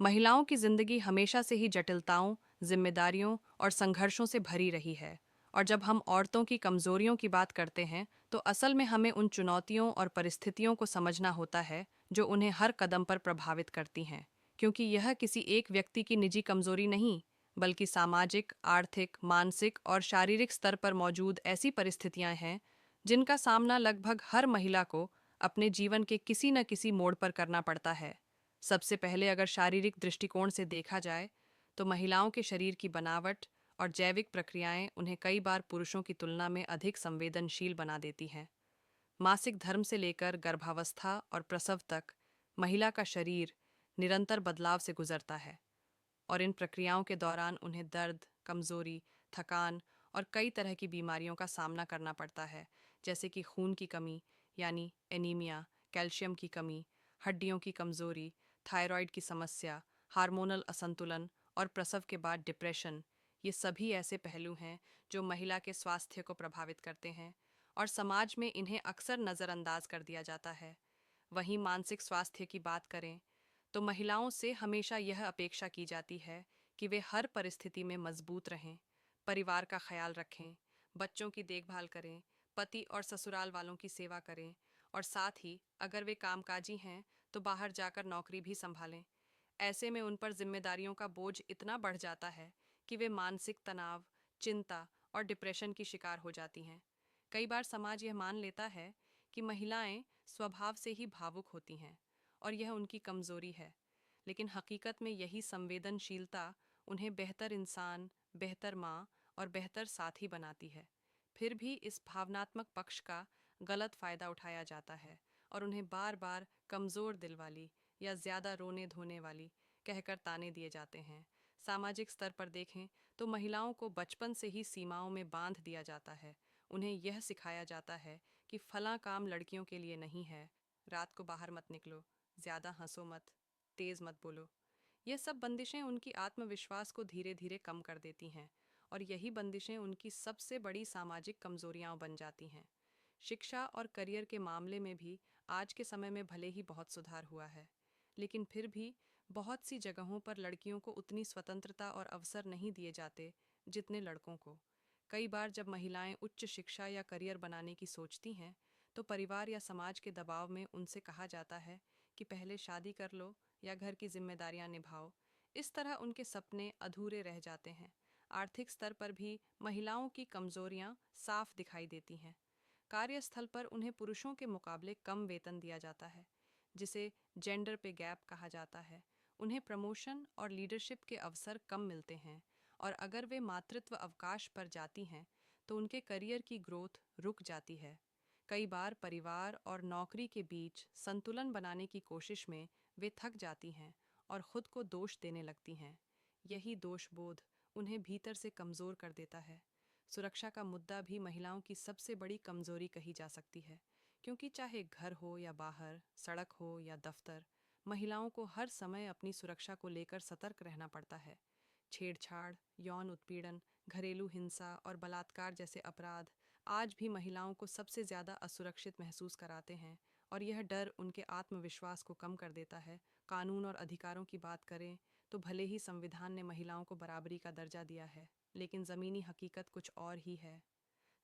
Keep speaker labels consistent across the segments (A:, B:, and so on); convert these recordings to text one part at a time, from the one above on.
A: महिलाओं की जिंदगी हमेशा से ही जटिलताओं, जिम्मेदारियों और संघर्षों से भरी रही है। और जब हम औरतों की कमजोरियों की बात करते हैं, तो असल में हमें उन चुनौतियों और परिस्थितियों को समझना होता है जो उन्हें हर कदम पर प्रभावित करती हैं। क्योंकि यह किसी एक व्यक्ति की निजी कमजोरी नहीं, बल्कि सामाजिक, आर्थिक, मानसिक और शारीरिक स्तर पर मौजूद ऐसी परिस्थितियां हैं जिनका सामना लगभग हर महिला को अपने जीवन के किसी न किसी मोड़ पर करना पड़ता है। सबसे पहले अगर शारीरिक दृष्टिकोण से देखा जाए, तो महिलाओं के शरीर की बनावट और जैविक प्रक्रियाएं उन्हें कई बार पुरुषों की तुलना में अधिक संवेदनशील बना देती हैं। मासिक धर्म से लेकर गर्भावस्था और प्रसव तक महिला का शरीर निरंतर बदलाव से गुजरता है, और इन प्रक्रियाओं के दौरान उन्हें दर्द, कमजोरी, थकान और कई तरह की बीमारियों का सामना करना पड़ता है, जैसे कि खून की कमी यानी एनीमिया, कैल्शियम की कमी, हड्डियों की कमजोरी, थायराइड की समस्या, हार्मोनल असंतुलन और प्रसव के बाद डिप्रेशन। ये सभी ऐसे पहलू हैं जो महिला के स्वास्थ्य को प्रभावित करते हैं, और समाज में इन्हें अक्सर नज़रअंदाज कर दिया जाता है। वहीं मानसिक स्वास्थ्य की बात करें, तो महिलाओं से हमेशा यह अपेक्षा की जाती है कि वे हर परिस्थिति में मजबूत रहें, परिवार का ख्याल रखें, बच्चों की देखभाल करें, पति और ससुराल वालों की सेवा करें, और साथ ही अगर वे कामकाजी हैं तो बाहर जाकर नौकरी भी संभालें। ऐसे में उन पर जिम्मेदारियों का बोझ इतना बढ़ जाता है कि वे मानसिक तनाव, चिंता और डिप्रेशन की शिकार हो जाती हैं। कई बार समाज यह मान लेता है कि महिलाएं स्वभाव से ही भावुक होती हैं और यह उनकी कमजोरी है, लेकिन हकीकत में यही संवेदनशीलता उन्हें बेहतर इंसान, बेहतर माँ और बेहतर साथी बनाती है। फिर भी इस भावनात्मक पक्ष का गलत फायदा उठाया जाता है और उन्हें बार बार कमजोर दिल वाली या ज्यादा रोने धोने वाली कहकर ताने दिए जाते हैं। सामाजिक स्तर पर देखें तो महिलाओं को बचपन से ही सीमाओं में बांध दिया जाता है। उन्हें यह सिखाया जाता है कि फलां काम लड़कियों के लिए नहीं है, रात को बाहर मत निकलो, ज्यादा हंसो मत, तेज मत बोलो। यह सब बंदिशें उनकी आत्मविश्वास को धीरे धीरे कम कर देती हैं, और यही बंदिशें उनकी सबसे बड़ी सामाजिक कमजोरियां बन जाती हैं। शिक्षा और करियर के मामले में भी आज के समय में भले ही बहुत सुधार हुआ है, लेकिन फिर भी बहुत सी जगहों पर लड़कियों को उतनी स्वतंत्रता और अवसर नहीं दिए जाते जितने लड़कों को। कई बार जब महिलाएं उच्च शिक्षा या करियर बनाने की सोचती हैं, तो परिवार या समाज के दबाव में उनसे कहा जाता है कि पहले शादी कर लो या घर की जिम्मेदारियां निभाओ। इस तरह उनके सपने अधूरे रह जाते हैं। आर्थिक स्तर पर भी महिलाओं की कमजोरियां साफ दिखाई देती हैं। कार्यस्थल पर उन्हें पुरुषों के मुकाबले कम वेतन दिया जाता है, जिसे जेंडर पे गैप कहा जाता है। उन्हें प्रमोशन और लीडरशिप के अवसर कम मिलते हैं, और अगर वे मातृत्व अवकाश पर जाती हैं तो उनके करियर की ग्रोथ रुक जाती है। कई बार परिवार और नौकरी के बीच संतुलन बनाने की कोशिश में वे थक जाती हैं और खुद को दोष देने लगती हैं। यही दोषबोध उन्हें भीतर से कमज़ोर कर देता है। सुरक्षा का मुद्दा भी महिलाओं की सबसे बड़ी कमजोरी कही जा सकती है, क्योंकि चाहे घर हो या बाहर, सड़क हो या दफ्तर, महिलाओं को हर समय अपनी सुरक्षा को लेकर सतर्क रहना पड़ता है। छेड़छाड़, यौन उत्पीड़न, घरेलू हिंसा और बलात्कार जैसे अपराध आज भी महिलाओं को सबसे ज़्यादा असुरक्षित महसूस कराते हैं, और यह डर उनके आत्मविश्वास को कम कर देता है। कानून और अधिकारों की बात करें, तो भले ही संविधान ने महिलाओं को बराबरी का दर्जा दिया है, लेकिन ज़मीनी हकीकत कुछ और ही है।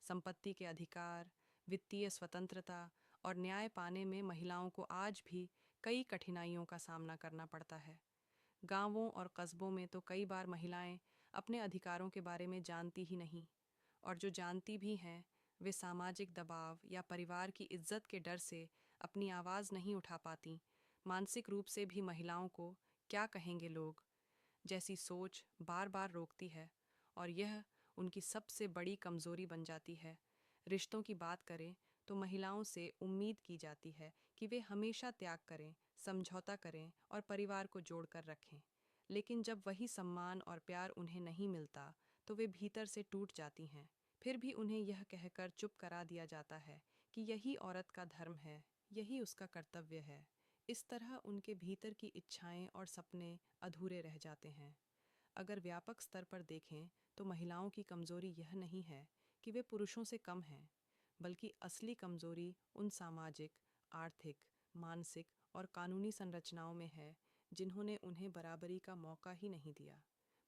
A: संपत्ति के अधिकार, वित्तीय स्वतंत्रता और न्याय पाने में महिलाओं को आज भी कई कठिनाइयों का सामना करना पड़ता है। गांवों और कस्बों में तो कई बार महिलाएं अपने अधिकारों के बारे में जानती ही नहीं, और जो जानती भी हैं, वे सामाजिक दबाव या परिवार की इज्जत के डर से अपनी आवाज़ नहीं उठा पाती। मानसिक रूप से भी महिलाओं को क्या कहेंगे लोग जैसी सोच बार बार रोकती है, और यह उनकी सबसे बड़ी कमजोरी बन जाती है। रिश्तों की बात करें, तो महिलाओं से उम्मीद की जाती है कि वे हमेशा त्याग करें, समझौता करें और परिवार को जोड़कर रखें। लेकिन जब वही सम्मान और प्यार उन्हें नहीं मिलता, तो वे भीतर से टूट जाती हैं। फिर भी उन्हें यह कहकर चुप करा दिया जाता है कि यही औरत का धर्म है, यही उसका कर्तव्य है। इस तरह उनके भीतर की इच्छाएं और सपने अधूरे रह जाते हैं। अगर व्यापक स्तर पर देखें, तो महिलाओं की कमजोरी यह नहीं है कि वे पुरुषों से कम हैं, बल्कि असली कमजोरी उन सामाजिक, आर्थिक, मानसिक और कानूनी संरचनाओं में है जिन्होंने उन्हें बराबरी का मौका ही नहीं दिया।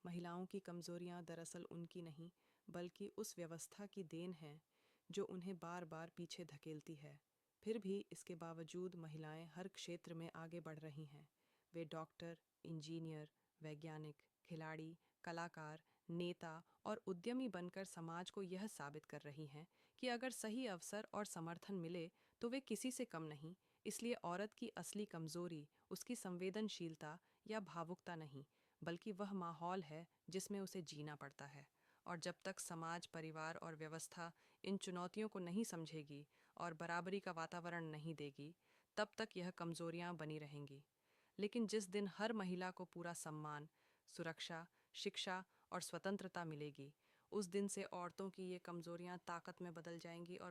A: महिलाओं की कमजोरियां दरअसल उनकी नहीं, बल्कि उस व्यवस्था की देन है जो उन्हें बार बार पीछे धकेलती है। फिर भी इसके बावजूद महिलाएं हर क्षेत्र में आगे बढ़ रही हैं। वे डॉक्टर, इंजीनियर, वैज्ञानिक, खिलाड़ी, कलाकार, नेता और उद्यमी बनकर समाज को यह साबित कर रही हैं कि अगर सही अवसर और समर्थन मिले तो वे किसी से कम नहीं। इसलिए औरत की असली कमजोरी उसकी संवेदनशीलता या भावुकता नहीं, बल्कि वह माहौल है जिसमें उसे जीना पड़ता है। और जब तक समाज, परिवार और व्यवस्था इन चुनौतियों को नहीं समझेगी और बराबरी का वातावरण नहीं देगी, तब तक यह कमजोरियां बनी रहेंगी। लेकिन जिस दिन हर महिला को पूरा सम्मान, सुरक्षा, शिक्षा और स्वतंत्रता मिलेगी, उस दिन से औरतों की ये कमजोरियां ताकत में बदल जाएंगी और